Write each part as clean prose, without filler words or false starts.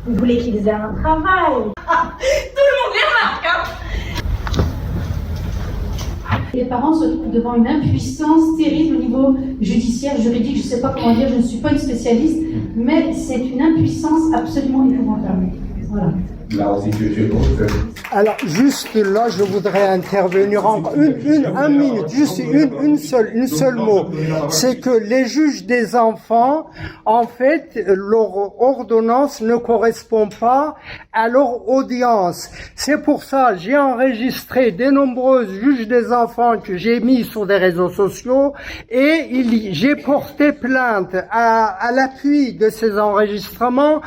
Vous voulez qu'ils aient un travail. Tout le monde les remarque, hein. Les parents se trouvent devant une impuissance terrible au niveau judiciaire, juridique, je ne sais pas comment dire, je ne suis pas une spécialiste, mais c'est une impuissance absolument épouvantable. Voilà. Là aussi, alors, juste là, je voudrais intervenir en un minute, juste une seule mot. C'est que les juges des enfants, en fait, leur ordonnance ne correspond pas à leur audience. C'est pour ça, j'ai enregistré de nombreux juges des enfants que j'ai mis sur des réseaux sociaux et j'ai porté plainte à l'appui de ces enregistrements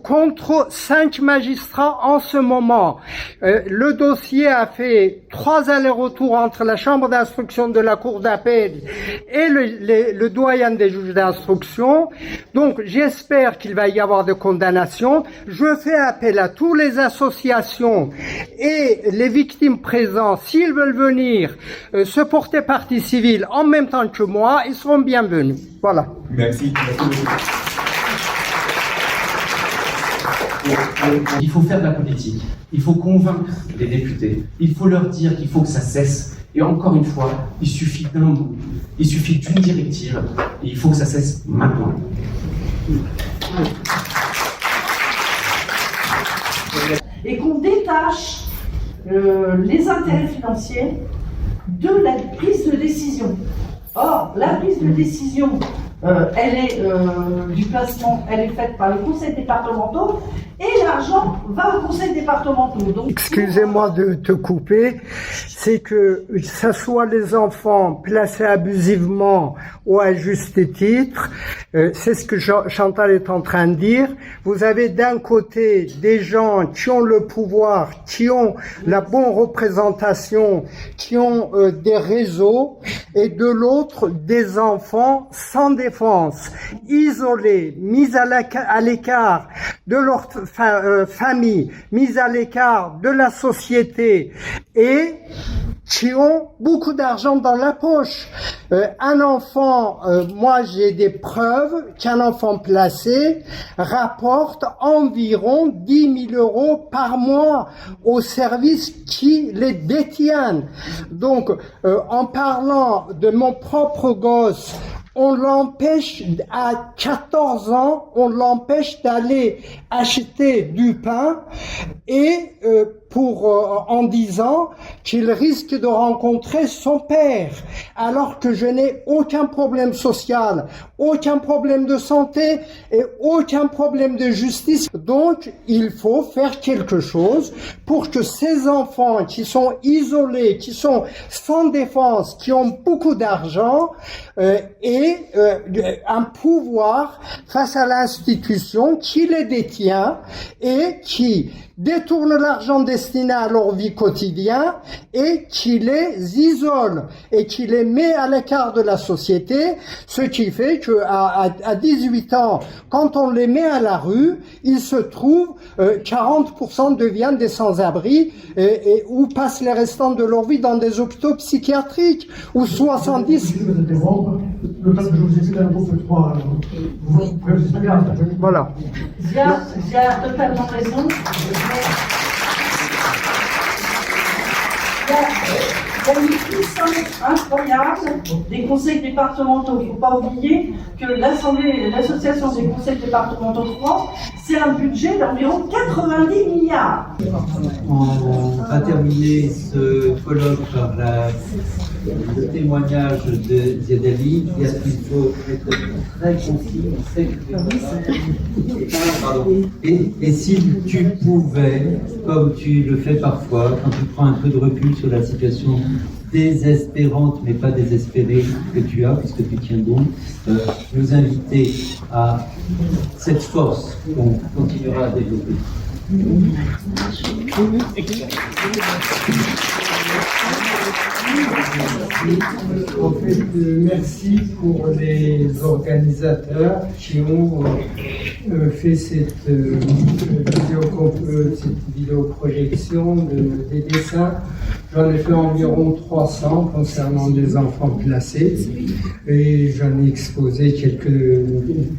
contre 5 magistrats en ce moment. Le dossier a fait 3 allers-retours entre la chambre d'instruction de la cour d'appel et le doyen des juges d'instruction. Donc j'espère qu'il va y avoir des condamnations. Je fais appel à toutes les associations et les victimes présentes, s'ils veulent venir se porter partie civile en même temps que moi, ils seront bienvenus. Voilà. Merci. Il faut faire de la politique, il faut convaincre les députés, il faut leur dire qu'il faut que ça cesse. Et encore une fois, il suffit d'un mot, il suffit d'une directive, et il faut que ça cesse maintenant. Et qu'on détache les intérêts financiers de la prise de décision. Or, la prise de décision, du placement, elle est faite par les conseils départementaux et l'argent va aux conseils départementaux. Donc, excusez-moi de te couper, c'est que ça soit les enfants placés abusivement ou à juste titre, c'est ce que Chantal est en train de dire. Vous avez d'un côté des gens qui ont le pouvoir, qui ont la bonne représentation, qui ont des réseaux, et de l'autre des enfants sans défense, isolés, mis à l'écart de leur famille, mis à l'écart de la société et qui ont beaucoup d'argent dans la poche. Un enfant, moi j'ai des preuves qu'un enfant placé rapporte environ 10 000 € par mois aux services qui les détiennent. Donc, en parlant de mon propre gosse, on l'empêche, à 14 ans, on l'empêche d'aller acheter du pain et en disant qu'il risque de rencontrer son père, alors que je n'ai aucun problème social, aucun problème de santé et aucun problème de justice. Donc, il faut faire quelque chose pour que ces enfants qui sont isolés, qui sont sans défense, qui ont beaucoup d'argent, aient un pouvoir face à l'institution qui les détient et qui détournent l'argent destiné à leur vie quotidienne et qui les isole et qui les met à l'écart de la société, ce qui fait qu'à 18 ans, quand on les met à la rue, ils se trouvent, 40% deviennent des sans-abri et où passent les restants de leur vie dans des hôpitaux psychiatriques, ou 70... Le temps que je vous ai fait un groupe 3, vous pouvez vous expliquer. Voilà. Zia a totalement raison. Il y a une puissance incroyable des conseils départementaux. Il ne faut pas oublier que l'association des conseils départementaux de France, c'est un budget d'environ 90 milliards. On va terminer ce colloque par le témoignage de Ziadali. Il faut être très concis, et si tu pouvais, comme tu le fais parfois, quand tu prends un peu de recul sur la situation désespérante, mais pas désespérée que tu as, puisque tu tiens bon, nous inviter à cette force qu'on continuera à développer. En fait, merci pour les organisateurs qui ont fait cette vidéoprojection des dessins J'en ai fait environ 300 concernant des enfants placés et j'en ai exposé quelques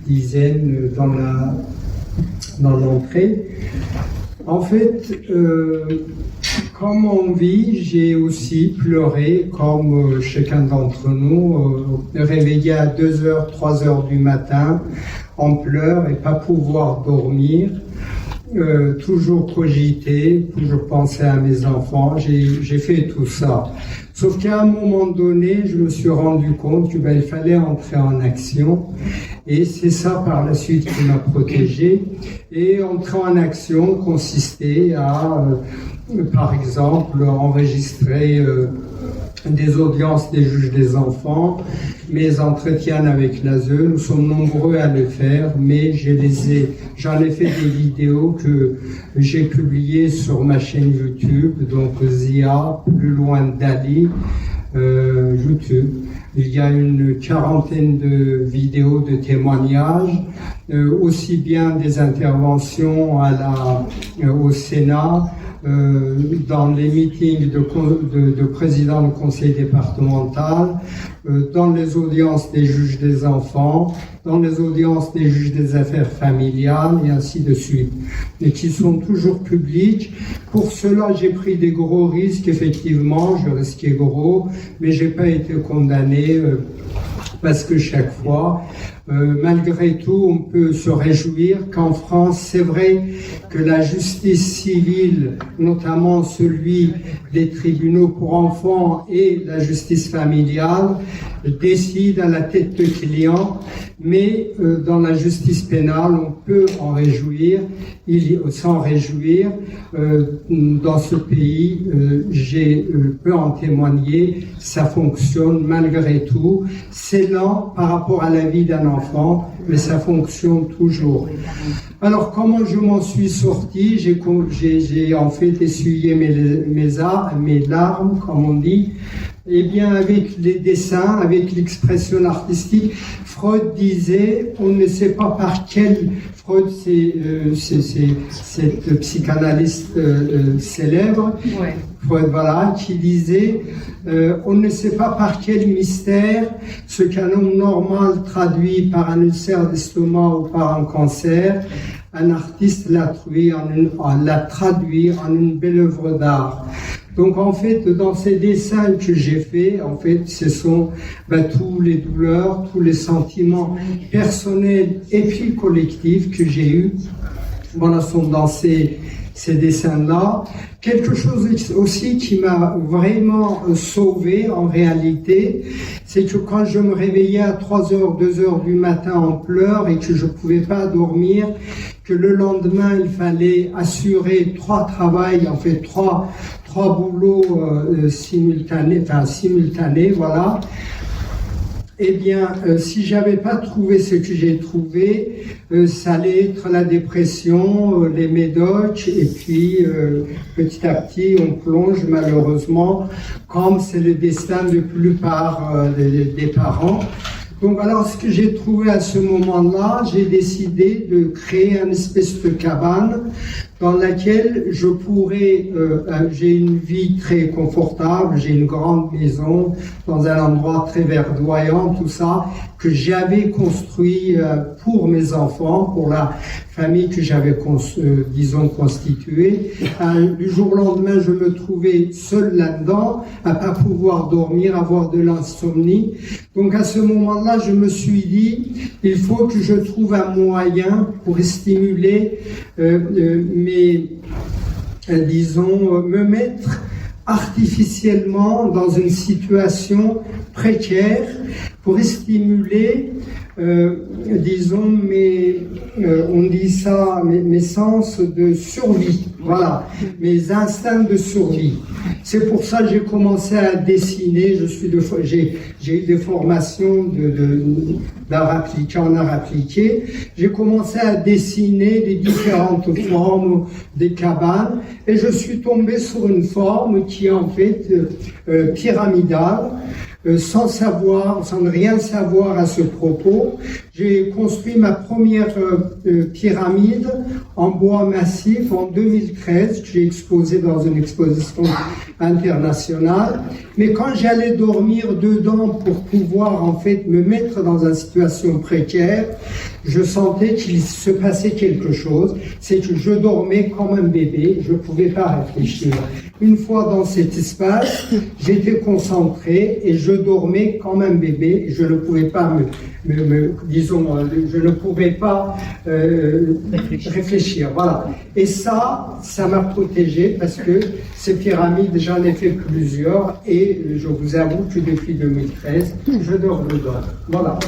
dizaines dans l'entrée. En fait, comme on vit, j'ai aussi pleuré, comme chacun d'entre nous, réveillé à 2h, 3h du matin, en pleurs et pas pouvoir dormir. Toujours cogiter, toujours penser à mes enfants, j'ai fait tout ça. Sauf qu'à un moment donné, je me suis rendu compte qu'il fallait entrer en action et c'est ça par la suite qui m'a protégé. Et entrer en action consistait à, par exemple, enregistrer des audiences des juges des enfants, mes entretiens avec l'ASE, nous sommes nombreux à le faire, mais j'en ai fait des vidéos que j'ai publiées sur ma chaîne YouTube, donc Zia, plus loin d'Ali, YouTube. Il y a une quarantaine de vidéos de témoignages, aussi bien des interventions au Sénat, dans les meetings de présidents de conseil départemental, dans les audiences des juges des enfants, dans les audiences des juges des affaires familiales et ainsi de suite, et qui sont toujours publiques. Pour cela, j'ai pris des gros risques, effectivement, je risquais gros, mais j'ai pas été condamné parce que chaque fois, malgré tout, on peut se réjouir qu'en France, c'est vrai que la justice civile, notamment celui des tribunaux pour enfants et la justice familiale, décide à la tête de client, mais dans la justice pénale, on peut s'en réjouir. Dans ce pays, je peux en témoigner, ça fonctionne malgré tout. C'est lent par rapport à la vie d'un enfant, mais ça fonctionne toujours. Alors, comment je m'en suis sorti? J'ai en fait essuyé mes larmes, comme on dit. Eh bien, avec les dessins, avec l'expression artistique, Freud disait, on ne sait pas par quel... Freud, c'est cette psychanalyste célèbre, ouais. Freud, voilà, qui disait, on ne sait pas par quel mystère ce qu'un homme normal traduit par un ulcère d'estomac ou par un cancer, un artiste l'a traduit en une belle œuvre d'art. Donc en fait, dans ces dessins que j'ai faits, en fait, ce sont tous les douleurs, tous les sentiments personnels et puis collectifs que j'ai eus. Voilà, sont dans ces dessins-là. Quelque chose aussi qui m'a vraiment sauvé en réalité, c'est que quand je me réveillais à 3h, 2h du matin en pleurs et que je ne pouvais pas dormir, que le lendemain il fallait assurer 3 travails, en fait 3 boulots simultanés, voilà. Eh bien, si j'avais pas trouvé ce que j'ai trouvé, ça allait être la dépression, les médocs, et puis petit à petit, on plonge malheureusement, comme c'est le destin de la plupart des parents. Donc, alors, ce que j'ai trouvé à ce moment-là, j'ai décidé de créer une espèce de cabane dans laquelle je pourrais, j'ai une vie très confortable, j'ai une grande maison dans un endroit très verdoyant, tout ça, que j'avais construit pour mes enfants, pour la famille que j'avais, disons, constituée. Du jour au lendemain, je me trouvais seul là-dedans, à pas pouvoir dormir, avoir de l'insomnie. Donc à ce moment-là, je me suis dit, il faut que je trouve un moyen pour stimuler me mettre artificiellement dans une situation précaire pour stimuler, on dit ça, mes sens de survie, voilà, mes instincts de survie. C'est pour ça que j'ai commencé à dessiner. J'ai eu des formations d'art appliqué en art appliqué. J'ai commencé à dessiner les différentes formes des cabanes et je suis tombé sur une forme qui est en fait pyramidale. sans savoir, sans rien savoir à ce propos. J'ai construit ma première pyramide en bois massif en 2013, que j'ai exposée dans une exposition internationale. Mais quand j'allais dormir dedans pour pouvoir en fait me mettre dans une situation précaire, je sentais qu'il se passait quelque chose. C'est que je dormais comme un bébé, je ne pouvais pas réfléchir. Une fois dans cet espace, j'étais concentré et je dormais comme un bébé. Je ne pouvais pas je ne pouvais pas réfléchir. Voilà. Et ça m'a protégé parce que ces pyramides, j'en ai fait plusieurs et je vous avoue que depuis 2013, je dors dedans. Voilà.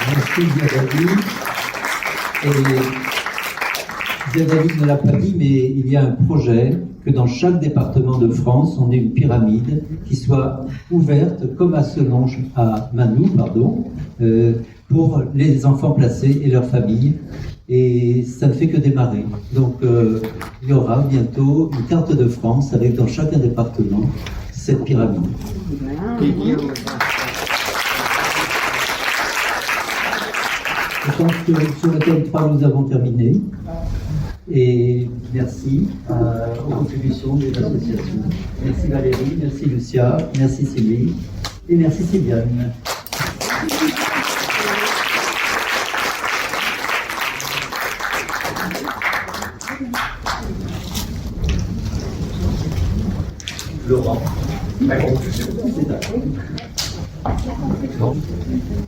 Merci Diabali. Et Diabali ne l'a pas dit, mais il y a un projet que dans chaque département de France, on ait une pyramide qui soit ouverte comme à Selonge, à Manou, pour les enfants placés et leurs familles. Et ça ne fait que démarrer. Donc il y aura bientôt une carte de France avec dans chacun département cette pyramide. Je pense que sur le thème 3, nous avons terminé. Et merci aux contributions des associations. Merci Valérie, merci Lucia, merci Sylvie et merci Sylviane. Laurent.